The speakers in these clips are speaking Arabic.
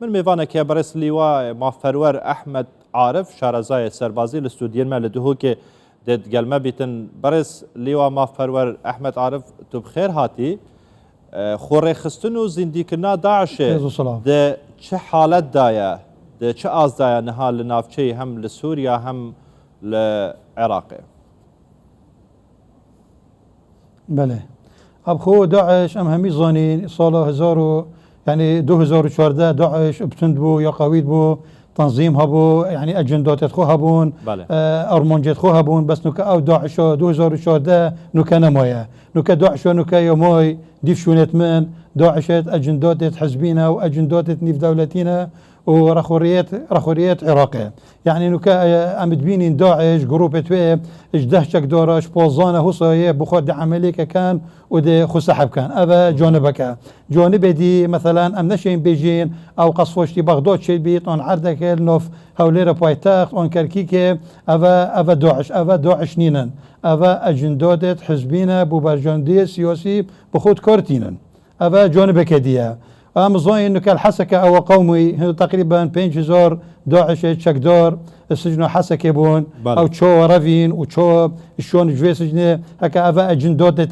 من میوانه که برس لیوا مافرور احمد عارف شارزای سربازی لستودین ما لدهو که دد گلمه بیتن برس لیوا مافرور احمد عارف تو بخیر هاتی خوره خستن و زندی کنا داعش ده چه حالت دایا ده چه آز دایا نها لنافچه هم لسوریا هم لعراق. بله اب خو داعش ام همي ظانين صاله 1000 يعني 2014 داعش بتند بو يا قويد بو تنظيمها بو يعني اجندات خو هبون ارمونجات خو هبون بس نوكا او داعش 2014 نوكا نمايا نوكا داعش نوكا يوماي ديف شونت من داعشت اجندات حزبينا واجندات نيف دولتنا ورخوريات عراقية يعني نوكا امد بينين داعش جروب توي اجدهشك دورش بوزانه هوصايه بخود عمليك كان ودي خسحب كان ابا جانبك جانب دي مثلا ام نشين بيجين او قصفوشتي بغداد شي بيت اون عردك النوف هوليرا بايتاخت اون كركيكه ابا داعش نينن ابا اجندات حزبينا بوبرجاندي سياسي بخود كارتينن ابا جانبك دي ام ظاهر انه كالحسكه او قومي تقريبا 5000 داعش شكدار السجن حسكه بون او تشو رافين وتشو شلون جوي سجن هكا افا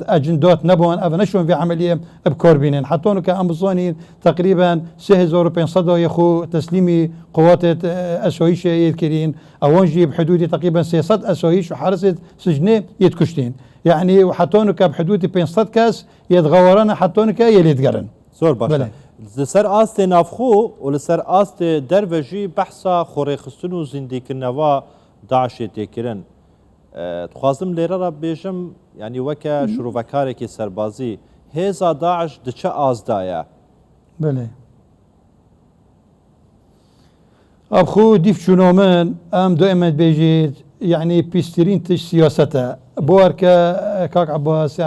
اجندات نبون افا نشون في عمليه بكوربينين حتى انه كان ظاهر تقريبا 6500 يخو تسليمي قوات اسويش يذكرين اونجي بحدود تقريبا 600 اسويش وحرست سجنه يتكشتين يعني وحتى انه بحدود 500 كاس يتغورنا حتى انه يليتقرن زور باشا لسر آست نافخو و لسر آست دروجی بحثا خوری خستن و زندگی کنوا داعش تکرن تخوازم لیره را بیجم یعنی وکا شروع وکاره که سربازی هزا داعش دچه آزدایا بله أبخو ديف شنو من أم دائما بيجيت يعني بيسترين تش سياسته بوركا كاك عباس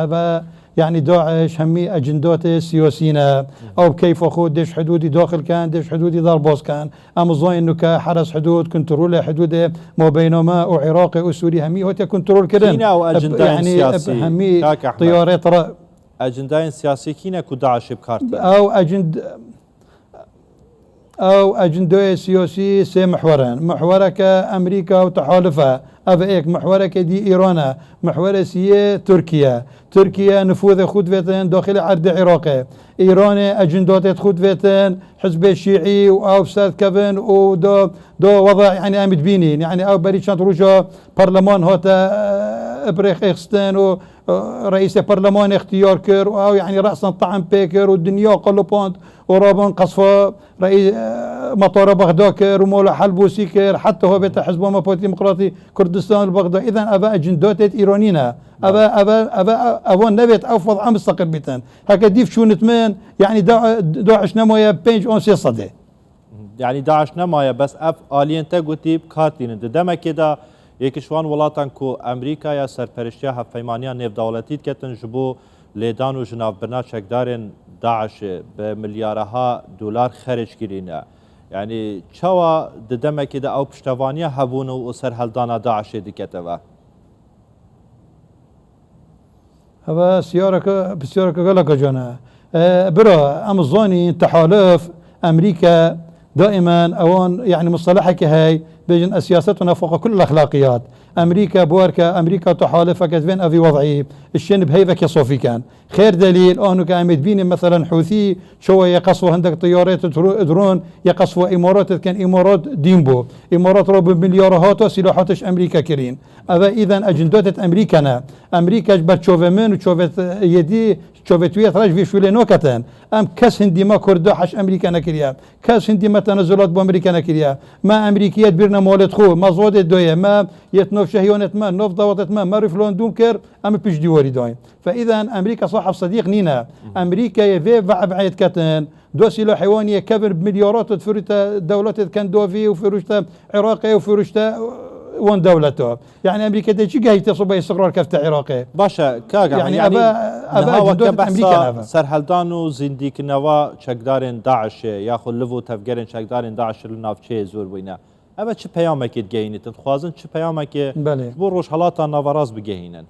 يعني داعش همي أجندات سياسينا أو كيف أخذ دش حدودي داخل كان دش حدودي ضربوس كان أم ظاهر إنه كحرس حدود كنترول حدود ما بينما وعراق وسوريا همي هو كنترول كده يعني سياسي همي طيارات أجندين سياسي كينا كداعش بكارتي أو أجندة سياسي سي محورين محورك أمريكا وتحالفها أفاك محورك دي إيران محور سي تركيا نفوذ خدوتين داخل عرض عراقي إيران أجندات خدوتين حزب الشيعي أو ساد كفن ودو وضع يعني أمد بينين يعني أو بريشان روجا برلمان هاتا إبريخ إخستان ورئيس برلمان اختيار كر أو يعني رأسا طعم بيكر والدنيا قلباند ورابن قصفة رئيس مطار بغداد كر ومولا حلبوسي كر حتى هو بيت حزب بارتي ديمقراطي كردستان البغداد إذا أبا أجندات إيرانينا أبا نبت أفضل عام مستقل بيتن هكا ديف شو نتمن يعني داعش نمايا بينج أون سي صدي يعني داعش نمايا بس أف آلين تقوتي بكاتين دما كده يكشوان ولاتن كو أمريكا يا سرپرشتيا هفيمانيا نيف دولتيت كتن جبو ليدان و جناف برنا چكدارين داعش بمليارها دولار خرج كرينا يعني چوا دما كده أو پشتوانيا هبونو و سرهلدانا داعش دكتوا هذا سيارك قالك جانا برا أمازوني تحالف أمريكا دائما أوان يعني مصطلحك هاي بين سياستنا فوق كل الأخلاقيات أمريكا بوركا أمريكا تحالف كذبين أفي وضعي الشن بهيفك يصوفي كان خير دليل أنه كأمد بيني مثلا حوثي شوية يقصوا عندك طيارات درون يقصوا إمارات كان إمارات ديمبو إمارات رب مليارات سلاحاتش أمريكا كرين أبا إذا أجندات أمريكا جبت شوفة من وشوفت يدي شوفيتوية راج في شولي نوكتان أم كاس هندي ما كردا حش أمريكا نكريا كاس هندي ما تنزلات بأمريكا نكريا ما أمريكيات بيرنا مولد خو ما زود الدوية ما يتنوف شهيونة ما نوف ضوطت ما رفلون دومكر أم بيش ديوري دوين فإذا أمريكا صاحب صديق نينا أمريكا يفي بعيد كتن دوسي حيوانية كبر بمليارات تفرت دولات كان دوفي وفرشتا عراقي وفرشتا وان دولته يعني امريكا دي جاي تصب استقرار كفت عراقي باشا كاغا يعني ابا جندات امريكا سرحلدانو زنديك نوا چكدارين داعش ياخذ لفو تفجرين چكدارين داعش لنافچه زور بينا ابا چه پیامك تجينت تخوازن چه پیامك بو روش حالاتا نوراز بجهينن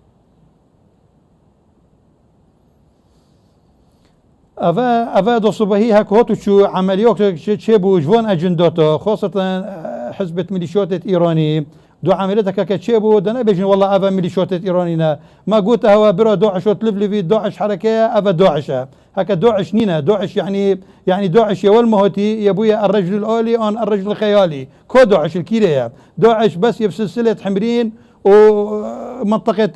أفا دو صبحي هك هوتو شو عمليات تشيبو جوان أجنداتو خاصة حزب ميليشيات إيراني دو عملياتك كتشيبو دنا بيجن والله أفا ميليشيات إيرانينا ما قلت هو برا داعش وتلفلفي داعش حركة أفا داعش هكا داعش نينا داعش يعني داعش يا والمهوتي يا ابويا الرجل الآلي أن الرجل الخيالي كو داعش الكيريا داعش بس بسلسلة حمرين ومنطقة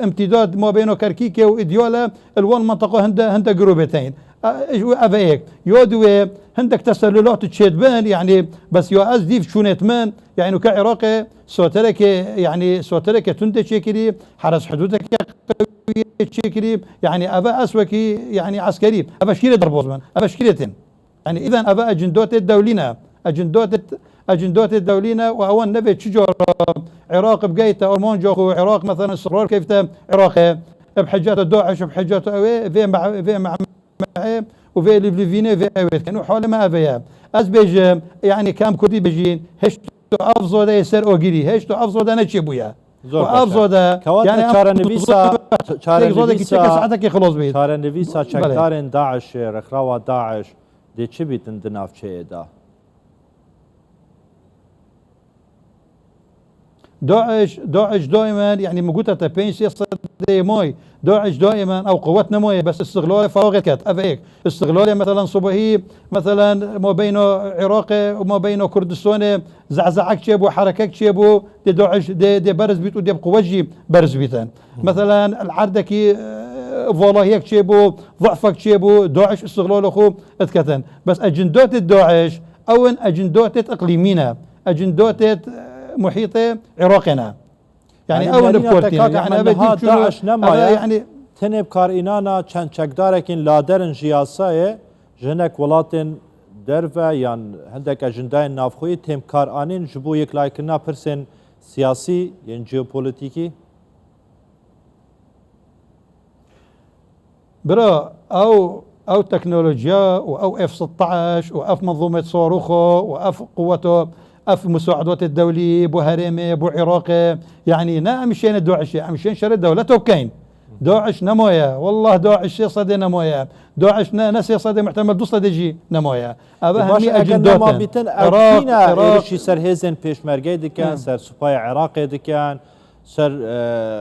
امتداد ما بين كركيكة وإديولا الوان منطقة هندا جروبتين أفا هيك يودوا هندك تسللات تشيدبان يعني بس يو أزديف شونت من يعني كعراقي سوترك يعني سوترك تنتج شكلي حرس حدودك شكلي يعني أفا أسوكي يعني عسكري أفا شكيلة دربوزمان أفا شكيلتين يعني إذا أفا أجندات الدولينا أجندات الدولينا وأوان نبي تشجر عراق بقيته أرمان جاكو عراق مثلا استقرار كيف عراق بحجات داعش بحجات في مع وفي ليفليفيني في اويت كانوا حول ما افيا از بيج يعني كام كردي بيجين هشت افزو ده يسر اوغيري هشت افزو ده نشي بويا وافزو ده يعني چاره نویسا ساعتك خلاص بيت چاره نویسا چکدارن داعش رخراوا داعش دي چی بیتن دنافچه دا داعش دائما يعني مقوتة بين سياسة ماي داعش دائما او قوتنا ماي بس استغلال فواقد كات افيك استغلال مثلا صبحي مثلا ما بين عراق وما بين كردستان زعزعك شيبو حركك شيبو دي داعش دي برز بيت ودي بقوجي برز بيتان مثلا العردكي فولاهيك شيبو ضعفك شيبو داعش استغلال اخو اتكتن بس اجندات الداعش او اجندات اقليمينا اجندات محيطة عراقنا يعني اول بكورتين يعني ابدي داعش نما يعني تنب كارينانا چند چکداركين لادرن جياساي جنك ولاتن درفا يعني هندك اجنداي نافخوي تم كارانين جبو يك لايكنا پرسن سياسي يعني جيوبوليتيكي برا او تكنولوجيا او اف 16 واف منظومة صاروخه واف قوته اف مساعدات الدولي بو هرمي بو عراقي يعني نا مشين الداعش مشين شر دولته وكاين داعش نمايا والله داعش صدى نمايا داعش ناس صدى محتمل دوستا دجي نمايا ابا همي اجندات ما بيتن اكينا شي سر هيزن بيشمرگي دكان سر سوباي عراقي دكان سر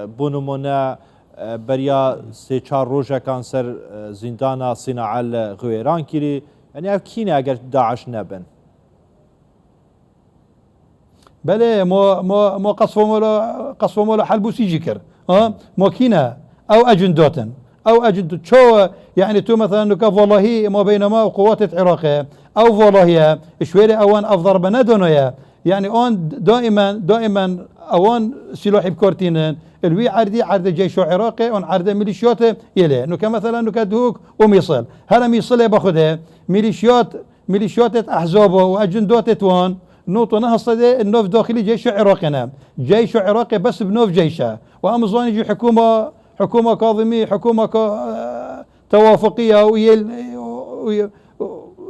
بونمونا بريا سي 4 روجا كان سر زندانا صناعه الغويران كيري يعني اكينا اگر داعش نبن بله ما قصفوا مولا حلبوسي جكر ما كينا او اجنداتن او اجند شو يعني تو مثلا كفولاهي ما بينما وقوات العراق او فولاهي شويري اوان افضل بندونيا يعني اون دائما اوان سلاح بكورتين الوي عرض جيش عراقي اون عرض ميليشيات يلي انه كمثلا انه كدهوك وميصل هلا ميصل باخذها ميليشيات احزابه واجندات توان نوطو نهصدي النوف داخلي جيش عراقنا جيش عراقي بس بنوف جيشه وامازون يجي حكومه كاظمي حكومه توافقيه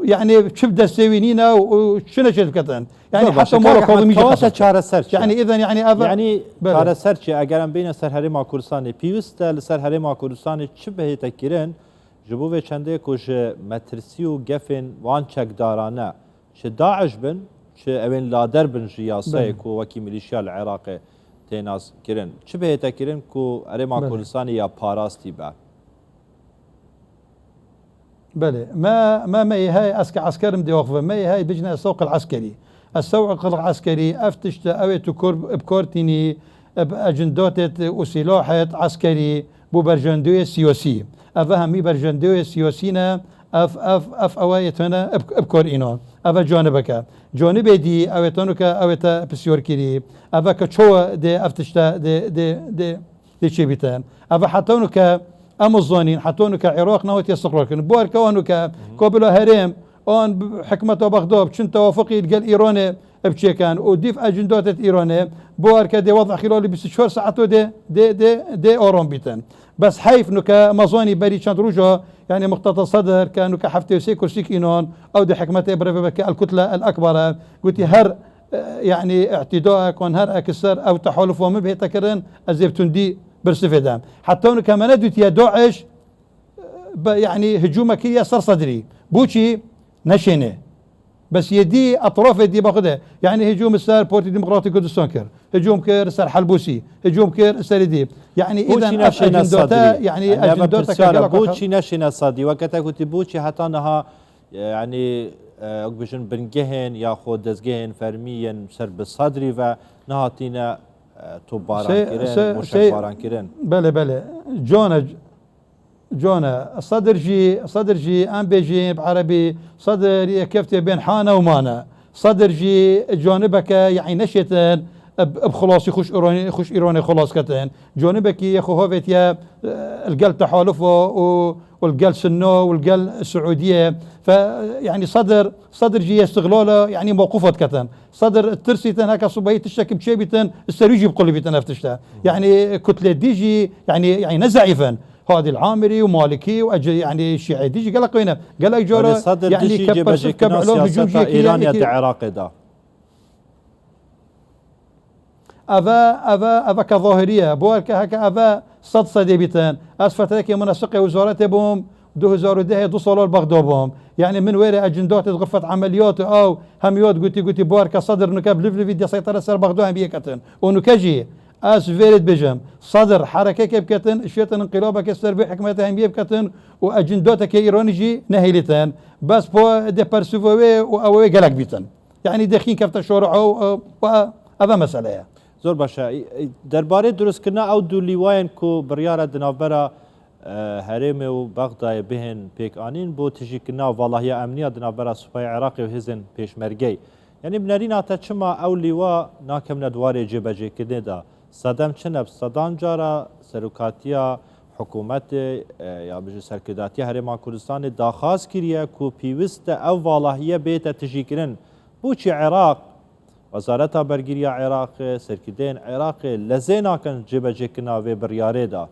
يعني شبدا السوينينا وشنو شركتن يعني حتى مورا كاظمي يعني اذا يعني چاره سرچی اگر بین سر هرم کوردستان پیوست لسر هرم کوردستان چه به تکرن جبو و چنده کوش مترسی و گفن وان چکدارانه چه داعش بن چه اوین لادر بن جیاسه کو وکی ملیشیا العراق تیناس کرن چه به تکرن کو هرم کوردستان یا پاراستی با بله ما هي عسكر مدي وقفه ما هي بجنا السوق العسكري افتشت اويت بكورتيني باجندات وسلاحات عسكري ببرجندوية سياسي افهمي برجندوية سياسينا اف اويت هنا بكور اينان افا جانب دي اويتانوكا اويتا بسيور كيري افا كشوا دي افتشتا دي شبيتان افا حتانوكا امازونين حتانوكا عراق نوت يستقرار كن بواركا وانوكا كوبلا هرم اون حكمة بغداد بشن توافقي قال ايران بشيكان وديف اجندات ايران بواركا دي وضع خلال 24 ساعة دي اورون بيتن بس حيف نوكا مازوني بري شان روجا يعني مقتطع صدر كانوا كحفتي وسي كرسيك اينون او دي حكمة ابرا الكتلة الاكبر قلت هر يعني اعتداء كون هر اكسر او تحالف ومن به تكرن ازيبتون دي برسفدام حتى انه كمان دوت يا داعش يعني هجومك هي سر صدري بوشي نشينه بس يدي اطراف يدي باخذها يعني هجوم السر بورتي ديمقراطي كردستان كر هجوم كر سر حلبوسي هجوم كر سر دي يعني اذا اجندوتا يعني اجندوتا بوشي نشينا صدي وقتها قلت بوشي حتى انها يعني بجن بنجهن يا خود دزجهن فرميا سر بالصدري ونهاتينا تو باران كيرن مش باران كيرن بله جونا صدر جي ام بيجي بعربي صدر يكفتي بين حانه ومانا صدر جي جانبك يعني نشيتن بخلاصي خوش ايراني خلاص كتن جانبك يا خو هوفيت يا القل تحالفه والقل سنو والقل السعوديه فيعني صدر جي استغلاله يعني موقوفه كتن صدر الترسيتن هكا صبيت الشكم شيبتن السريجي بقلبتن افتشتا يعني كتله ديجي يعني نزعفن هذه العامري ومالكي يعني الشيعي ديجي قال لك وين قال لك جورا يعني كبر سفك بعلوم هجوم جي ايران يا العراق ده افا كظاهريه بورك هكا افا صدي بيتن اسفتك منسقه وزارته بهم 2010 دو صالون بغداد بهم يعني من وين اجندات غرفه عمليات او هميات قلتي بورك صدر نكب لفلفي دي سيطره سر بغداد هم بيكتن ونكجي اس فيرد بجم صدر حركه كبكتن شيطان انقلابك السربي حكمته هم بيكتن واجنداتك ايرانيجي نهيلتن بس بو دي بيرسيفوي او قالك بيتن يعني دخين كفت شورع او هذا مساله زور باشا درباره درست كنا او دو لیواین کو بریاره دنابرا هرم و بغداد بهن پیک آنین بو تجی کنا والله امنیه دنابرا سپای عراق و هزن پیشمرگی یعنی بنرین آتا چما او لیوا ناکم ندواره جبجه کنه دا صدام چنب صدام جارا سروکاتیا حکومت یا بجه سرکداتی هرمان کردستان داخواست کریه کو پیوست او والله بیت تجی کنن بو چی عراق وزارت برگیری عراق سرکدین عراق لزینا کن جبجه کنا و بریاره دا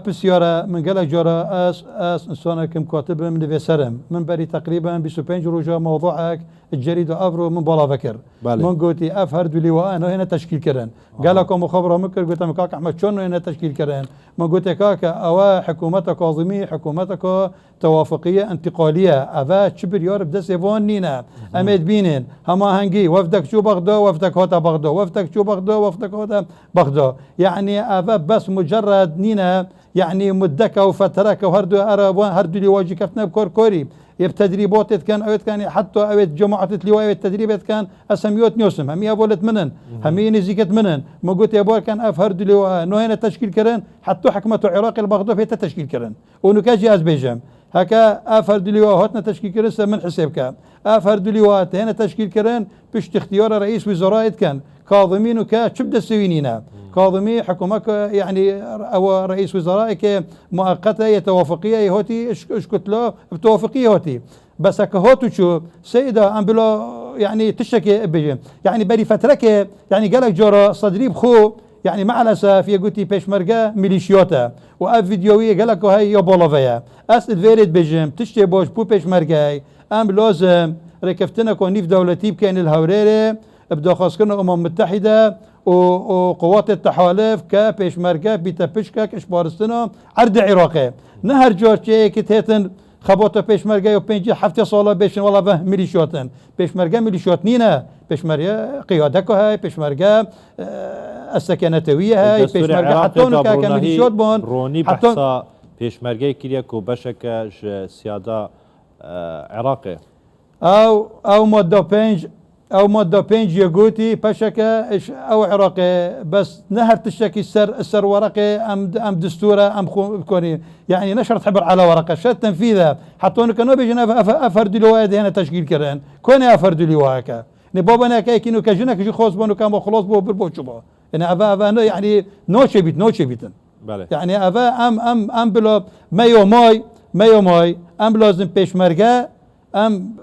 بسیاره من قال جارا اس انسان كم كاتب من فيسرم من بري تقريبا 25 روجا موضوعك الجريده افرو من بالا فكر من قلتي اف هرد لواء انا هنا تشكيل كرن قال لكم مخابره مكر قلت لهم كاك احمد شلون هنا تشكيل كرن من قلت كاك او حكومتك كاظمي حكومتك توافقيه انتقاليه افا شبر يورب دسيفون نينا امد بينن هما هنجي وفدك شو بغداد وفدك هوتا بغداد وفدك شو بغداد وفدك هوتا بغداد يعني افا بس مجرد نينا يعني مدكه وفترك وهردو هردو اللي واجي كفتنا بكوركوري تدريبات كان اويت كان حتى اويت جماعه اللواء التدريبات كان اسميوت نيوسم همي ابولت منن همي نزيكت منن ما قلت يا بور كان افهرد اللواء نو هنا تشكيل كرن حتى حكمه العراق البغداد في تشكيل كرن ونكاجي ازبيجام هكا افهرد اللواء هاتنا تشكيل كرن من حسابك افهرد اللواء هنا تشكيل كرن بشت اختيار رئيس وزراء كان كاظمين وكا شبد السوينينا كاظمي حكومك يعني او رئيس وزراء مؤقته يتوافقيه يهوتي اشكت له بتوافقيه هوتي بس هوتو شو سيده ام بلا يعني تشكي بيجي يعني بري فترك يعني قالك جورا صدري بخو يعني مع الاسف يا قلتي بيشمرقه ميليشيوتا واف فيديويه قالك هاي يا بولوفيا اس الفيريد بيجم تشتي بوش بو بيشمرقه ام لازم ركفتنا كونيف دولتي بكين الهوريري بدو خاصكنا متحده وقوات التحالف كبيشمركه بيتبشكك اشبارستنا عرض عراقي نهر جورجي كتهتن خبوته بيشمركه وبينجي حفتي صاله بيشن والله به ميليشياتن بيشمركه ميليشيات نينا بيشمركه قيادته هاي بيشمركه السكنتويه هاي بيشمركه حتى كميليشيات بون روني بحثا بيشمركه كيريكو بشك سياده عراقي او ماده بينج يقوتي بشكا او عراقي بس نهر تشكي السر ورقي ام دستوره ام كوني يعني نشر حبر على ورقه شت تنفيذها حطون كانوا بيجنا افرد لواء هنا تشكيل كران كوني افرد لواء نبوبنا كينو كجنا كجي خوص بونو كان خلاص بو بالبوشبا انا افا يعني نوشي بيتن يعني افا ام بلو مايو ماي ام لازم بيشمرقه ام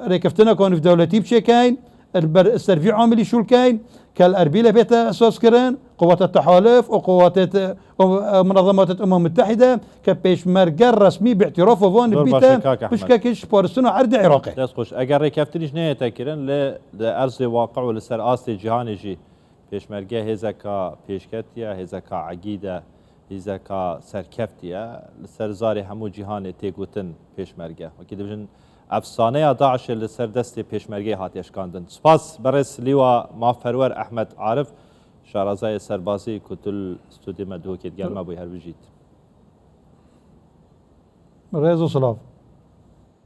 ركفتنا كون في دولتي بشكاين السرفي عاملي شو الكاين كالاربيله بيت اساس كرن قوات التحالف وقوات منظمات الامم المتحده كبيشمرقه رسمي باعتراف فون بيتا بشكاكش بارسنو عرض عراقي دسخوش اگر ركفتنيش نه تكرن لارض واقع ولسر اصل جهان جي بيشمرقه هزكا بيشكتيا هزكا عقيده هیزکا سرکفتیه لسر زاری همو جیهان تیگوتن پیشمرگه وکی دبجن افسانه داعش لسر دست پیشمرگه هاتیشکاندن سپاس برس لیوا مافرور احمد عارف شارزای سربازی کتل استودی مدوکت گلمه بوی هر بجید رئيس وصلاف